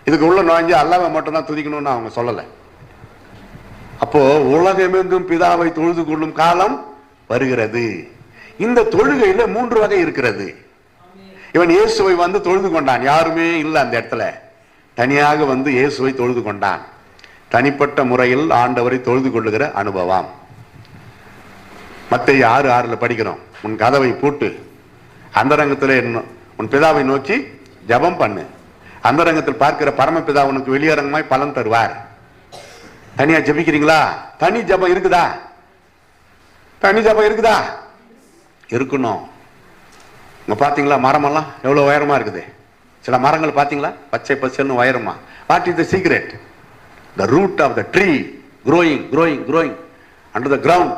Speaker 1: இதுக்கு உள்ள நுழைஞ்சு அல்லாஹ்வை மட்டும்தான் துதிக்கணும்னு அவங்க சொல்லலை. அப்போ உலகமெங்கும் பிதாவை தொழுது கொள்ளும் காலம் வருகிறது. இந்த தொழுகையில 3 வகை இருக்கிறது. இவன் இயேசுவை வந்து தொழுது கொண்டான், யாருமே இல்லை அந்த இடத்துல, தனியாக வந்து இயேசுவை தொழுது கொண்டான். தனிப்பட்ட முறையில் ஆண்டவரை தொழுது கொள்ளுகிற அனுபவம். மத்தேயு 6:6 படிக்கிறோம், உன் கதவை பூட்டு, அந்தரங்கத்தில் உன் பிதாவை நோக்கி ஜெபம் பண்ணு, அந்தரங்கத்தில் பார்க்கிற பரமபிதா உனக்கு வெளியரங்கமாய் பலன் தருவார். தனியா ஜெபிக்கிறீங்களா? தனி ஜெபம் இருக்குதா? தனி ஜெபம் இருக்குதா? இருக்கணும். இங்க பாத்தீங்களா மரமெல்லாம் எவ்வளவு உயரமா இருக்குது? சில மரங்கள் பாத்தீங்களா பச்சை பச்சைன்னு உயரமா? What is the secret? The root of the tree growing under the ground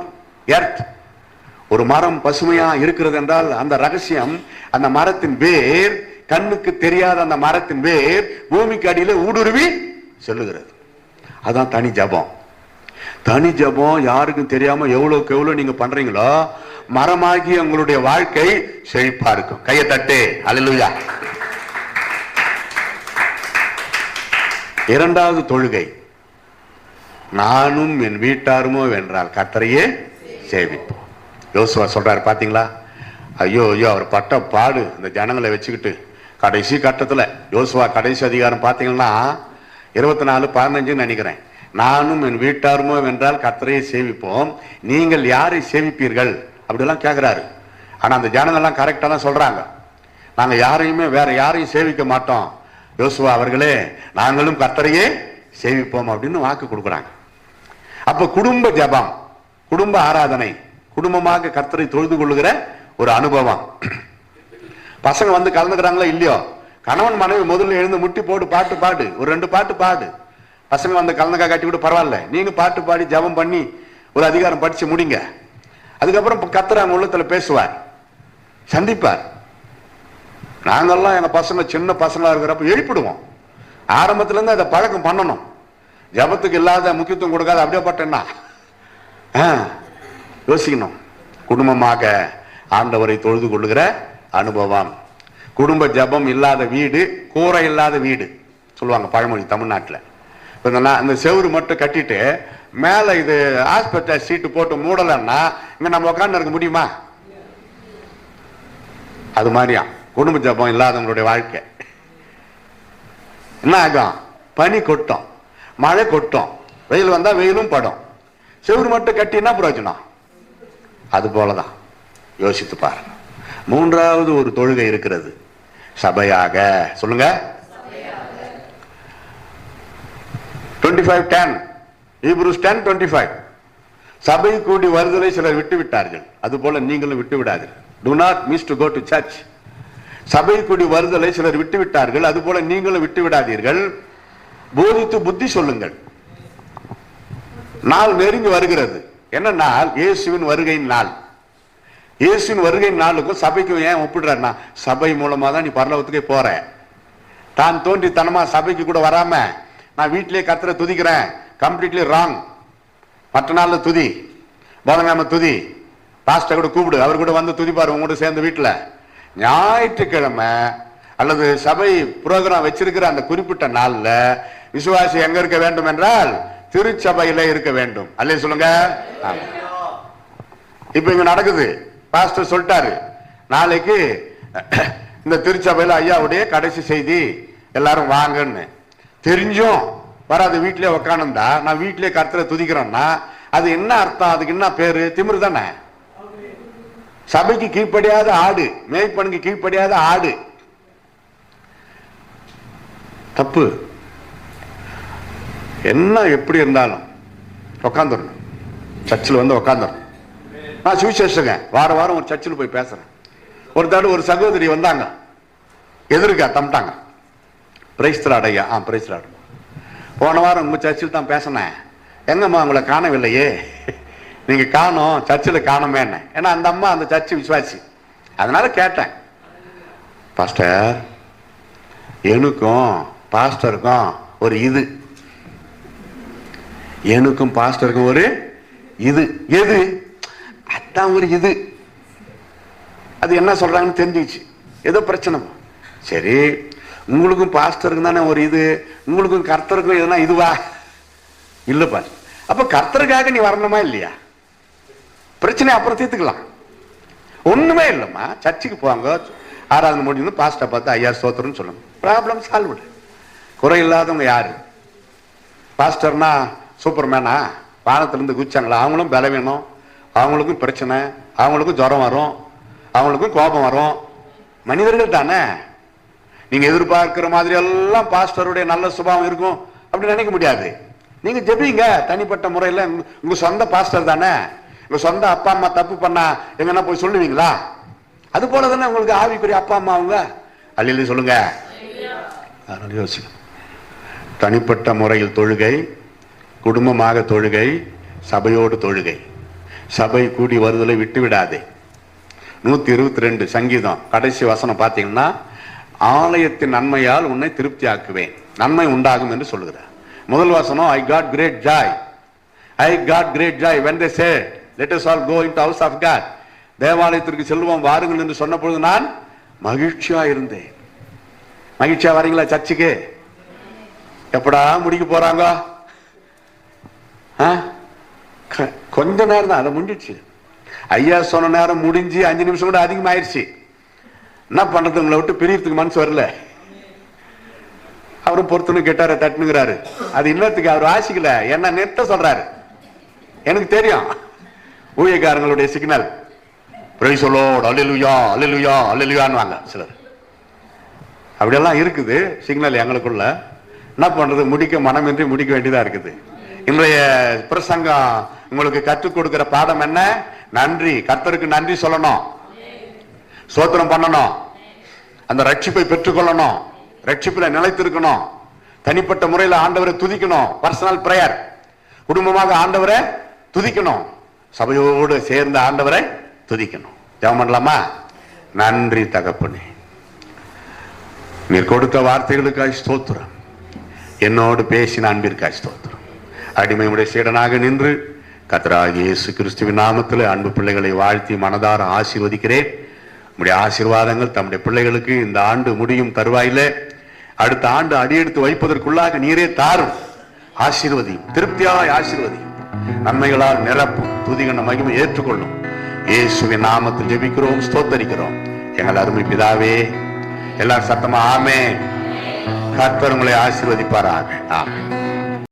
Speaker 1: earth. ஒரு மரம் பசுமையா இருக்கிறது என்றால் அந்த ரகசியம், அந்த மரத்தின் வேர், கண்ணுக்கு தெரியாத அந்த மரத்தின் வேர் பூமிக்கு அடியில ஊடுருவி செல்லுகிறது. அதான் தனி ஜபம். தனி ஜபம் யாருக்கும் தெரியாம எவ்வளவுக்கு எவ்வளவு நீங்க பண்றீங்களோ மரமாகி உங்களுடைய வாழ்க்கை செழிப்பா இருக்கும். கையை தட்டு, அல்லேலூயா. இரண்டாவது தொழுகை, நானும் என் வீட்டாருமோ வென்றால் கர்த்தரையே சேவிப்போம். யோசுவா சொல்றாரு பாத்தீங்களா, ஐயோ அவர் பட்ட பாடு இந்த ஜனங்களை வச்சுக்கிட்டு. கடைசி கட்டத்துல யோசுவா கடைசி அதிகாரம் பாத்தீங்கன்னா 24:15 நினைக்கிறேன். நானும் என் வீட்டாருமோ வென்றால் கர்த்தரையே சேவிப்போம், நீங்கள் யாரை சேவிப்பீர்கள் அப்படிலாம் கேட்கிறாரு. ஆனா அந்த ஜனங்கள்லாம் கரெக்டா தான் சொல்றாங்க, நாங்க யாரையுமே வேற யாரையும் சேவிக்க மாட்டோம் யோசுவா அவர்களே, நாங்களும் கர்த்தரையே சேவிப்போம் அப்படின்னு வாக்கு கொடுக்குறாங்க. அப்ப குடும்ப ஜெபம், குடும்ப ஆராதனை, குடும்பமாக கர்த்தரை தொழுது கொள்ளுகிற ஒரு அனுபவம். பசங்க வந்து கலந்துக்கிறாங்களோ இல்லையோ, கணவன் மனைவி முதல்ல எழுந்து முட்டி போட்டு பாட்டு பாடு, ஒரு 2 பாட்டு பாடு. பசங்க வந்து கலந்துக்கா காட்டி கூட பரவாயில்ல, நீங்க பாட்டு பாடி ஜெபம் பண்ணி ஒரு அதிகாரம் படிச்சு முடிங்க. அதுக்கப்புறம் கர்த்தர் அவங்க உள்ளத்துல பேசுவார், சந்திப்பார். நாங்கெல்லாம் எங்க பசங்க சின்ன பசங்களா இருக்கிறப்ப எழுப்பிடுவோம். ஆரம்பத்துல இருந்து அதை பழக்கம் பண்ணணும். ஜபத்துக்கு இல்லாத முக்கியத்துவம் கொடுக்காத அப்படியே பட்டேன்னா யோசிக்கணும். குடும்பமாக ஆண்டவரை தொழுது கொள்ளுகிற அனுபவம். குடும்ப ஜபம் இல்லாத வீடு கூரை இல்லாத வீடு சொல்லுவாங்க பழமொழி தமிழ்நாட்டில். இந்த செவுரு மட்டும் கட்டிட்டு மேல இது ஹாஸ்பிட்டல் சீட்டு போட்டு மூடலன்னா இங்க நம்ம உட்காந்து இருக்க முடியுமா? அது மாதிரியா குடும்ப ஜபம் இல்லாதவங்களுடைய வாழ்க்கை என்ன ஆகும்? பனி கொட்டும், மழை கொட்டும், வெயில் வந்தா வெயிலும் படும். செவுரு மட்டும் கட்டினா பிரயோஜனம். அது போலதான் யோசித்து பாருங்க. மூன்றாவது ஒரு தொழுகை இருக்கிறது, சபையாக. சொல்லுங்க. 25:10 Hebrews 10:25 சபை கூடி வருதலை சிலர் விட்டு விட்டார்கள், அது போல நீங்களும் விட்டு விடாதீர்கள். Do not miss to go to church. சபை கூடி வருதலை சிலர் விட்டு விட்டார்கள், அது போல நீங்களும் விட்டு விடாதீர்கள். போதித்து புத்தி சொல்லுங்கள். நாள் நெருங்கி வருகிறது. என்ன நாள்? இயேசுவின் வருகையின் நாள். இயேசுவின் வருகையின் நாளுக்கும் சபைக்கும் ஏன் ஒப்பிடுறாருன்னா, சபை மூலமா தான் நீ பரலோகத்துக்கே போற. தான் தோன்றித்தனமா சபைக்கு கூட வராம நான் வீட்டிலேயே கர்த்தரை துதிக்கிறேன், கம்ப்ளீட்லி ராங். மற்ற நாள்ல துதி, புதன்கிழமை துதி, பாஸ்டர் கூட கூப்பிடு, அவர் கூட வந்து துதிப்பாரு உங்க கூட சேர்ந்து வீட்டுல. ஞாயிற்றுக்கிழமை அல்லது சபை புரோகிராம் வச்சிருக்கிற அந்த குறிப்பிட்ட நாள்ல விசுவாசி எங்க இருக்க வேண்டும் என்றால் திருச்சபையில இருக்க வேண்டும். அல்லே சொல்லுங்க. இப்ப இங்க நடக்குது, பாஸ்டர் சொல்லிட்டாரு நாளைக்கு இந்த திருச்சபையில ஐயாவுடைய கடைசி செய்தி, எல்லாரும் வாங்கன்னு. தெரிஞ்சும் வராது, வீட்டிலே உக்காணுந்தா நான் வீட்டிலே கர்த்தரை துதிக்கிறேன்னா அது என்ன அர்த்தம்? அதுக்கு என்ன பேரு? திமிரு தானே. சபைக்கு கீழ்ப்படியாத ஆடு, மேய்ப்பனுக்கு கீழ்ப்படியாத ஆடு. தப்பு. என்ன எப்படி இருந்தாலும் உக்காந்துடணும், சர்ச்சில் வந்து உக்காந்துடணும். நான் சுவிசேஷங்க வாரம் வாரம் ஒரு சர்ச்சில் போய் பேசுறேன். ஒரு தடவை ஒரு சகோதரி வந்தாங்க, எதிர்க்க தம்பிட்டாங்க. பிரைஸ்தலாட் ஐயா, பிரைஸ்தலாட். போன வாரம் உங்க சர்ச்சில் தான் பேசினேன், எங்கம்மா உங்களை காணவில்லையே, நீங்க காணோம், சர்ச்சில் காணோமே என்ன. ஏன்னா அந்த அம்மா அந்த சர்ச்சு விசுவாசி. அதனால கேட்டேன், பாஸ்டர் எனக்கும் பாஸ்டருக்கும் ஒரு இது, எனக்கும் பாஸ்டருக்கும் ஒரு இது, எது அதான் ஒரு இது, அது என்ன சொல்றாங்கன்னு தெரிஞ்சிச்சு. ஏதோ பிரச்சனை. சரி, உங்களுக்கும் பாஸ்டருக்கும் தானே ஒரு இது, உங்களுக்கும் கர்த்தருக்கும் எதுனா இதுவா? இல்லப்பா. அப்ப கர்த்தருக்காக நீ வரணுமா இல்லையா? பிரச்சனை அப்புறம் தீர்த்துக்கலாம். ஒண்ணுமே இல்லைம்மா, சர்ச்சுக்கு போவாங்க, ஆராதனை முடிஞ்சு பாஸ்டர் பார்த்து ஐயா ஸ்தோத்திரம்னு சொல்லணும், ப்ராப்ளம் சால்வ். குறை இல்லாதவங்க யாரு? பாஸ்டர்னா சூப்பர்மேனா? வானத்திலிருந்து குதிச்சாங்களா? அவங்களும் பலவீனம், அவங்களுக்கும் பிரச்சனை, அவங்களுக்கும் ஜுரம் வரும், அவங்களுக்கும் கோபம் வரும், மனிதர்கள் தானே. நீங்க எதிர்பார்க்கிற மாதிரி எல்லாம் பாஸ்டருடைய நல்ல சுபாவம் இருக்கும் அப்படி நினைக்க முடியாது. நீங்க ஜெபிங்க தனிப்பட்ட முறையில். உங்க சொந்த பாஸ்டர் தானே, உங்க சொந்த அப்பா அம்மா தப்பு பண்ணா எங்கன்னா போய் சொல்லுவீங்களா? அது போல தானே உங்களுக்கு ஆவிக்குரிய அப்பா அம்மா அவங்க. அல்லேலூயா சொல்லுங்க. அதனால யோசிக்க, தனிப்பட்ட முறையில் தொழுகை, குடும்பமாக தொழுகை, சபையோடு தொழுகை. சபை கூடி வருதலை விட்டு விடாதே. 122 சங்கீதம் கடைசி வசனம் பார்த்தீங்கன்னா, ஆலயத்தின் நன்மையால் உன்னை திருப்தி ஆக்குவேன், நன்மை உண்டாகும் என்று சொல்லுகிறார். முதல் வசனம், I got great joy, I got great joy when they said let us all go into house of God. தேவாலயத்திற்கு செல்வோம் வாருங்கள் என்று சொன்ன பொழுது நான் மகிழ்ச்சியா இருந்தேன். மகிழ்ச்சியா வரீங்களா சர்ச்சுக்கு? எப்படா முடிக்க போறாங்க? கொஞ்ச நேரம் தான், அதை முடிஞ்சிச்சு. ஐயா சொன்ன நேரம் முடிஞ்சு 5 நிமிஷம் கூட அதிகமாயிருச்சு. என்ன பண்றது, உங்களை விட்டு பிரியறதுக்கு மனசு வரல. அவரும் பொறுத்துன்னு கேட்டாரு, தட்டுனுங்கிறாரு. அது இன்னத்துக்கு அவர் ஆசிக்கல, என்ன நிறுத்த சொல்றாரு. எனக்கு தெரியும் ஊழியக்காரங்களுடைய சிக்னல், பிரைஸ் தி லார்ட், அல்லேலூயா அல்லேலூயா அல்லேலூயான்னு வாங்க சிலர். அப்படியெல்லாம் இருக்குது சிக்னல் எங்களுக்குள்ள. என்ன பண்றது, முடிக்க மனமின்றி முடிக்க வேண்டியதா இருக்குது. இன்றைய பிரசங்கம் உங்களுக்கு கற்றுக் கொடுக்கிற பாடம் என்ன? நன்றி. கர்த்தருக்கு நன்றி சொல்லணும், ஸ்தோத்திரம் பண்ணணும், அந்த ரட்சிப்பை பெற்றுக்கொள்ளணும், ரட்சிப்பில் நிலைத்திருக்கணும், தனிப்பட்ட முறையில் ஆண்டவரை துதிக்கணும், பர்சனல் பிரேயர், குடும்பமாக ஆண்டவரை துதிக்கணும், சபையோடு சேர்ந்த ஆண்டவரை துதிக்கணும். ஜெபம் பண்ணலாமா? நன்றி தகப்பனே, நீர் கொடுத்த வார்த்தைகளுக்காய் ஸ்தோத்திரம், என்னோடு பேசின அன்பிற்காய் ஸ்தோத்திரம். அடிமையுடைய சீடனாக நின்று கர்த்தராகிய இயேசு கிறிஸ்துவின் நாமத்தில் அன்பு பிள்ளைகளை வாழ்த்தி மனதார ஆசீர்வதிக்கிறேன். உம்முடைய ஆசீர்வாதங்கள் தம்முடைய பிள்ளைகளுக்கு இந்த ஆண்டு முடியும் தருவாயில அடுத்த ஆண்டு அடியெடுத்து வைப்பதற்குள்ளாக நீரே தாரும். ஆசீர்வதியும், திருப்தியாய் ஆசீர்வதியும், நன்மைகளால் நிரப்பும், துதிகன மகிமை ஏற்றுக்கொள்ளும். இயேசுவின் நாமத்தில் ஜெபிக்கிறோம், ஸ்தோத்தரிக்கிறோம் எங்கள் அருமை பிதாவே. எல்லாரும் சத்தமா ஆமென். கர்த்தர் உங்களை ஆசீர்வதிப்பாராக. ஆமென்.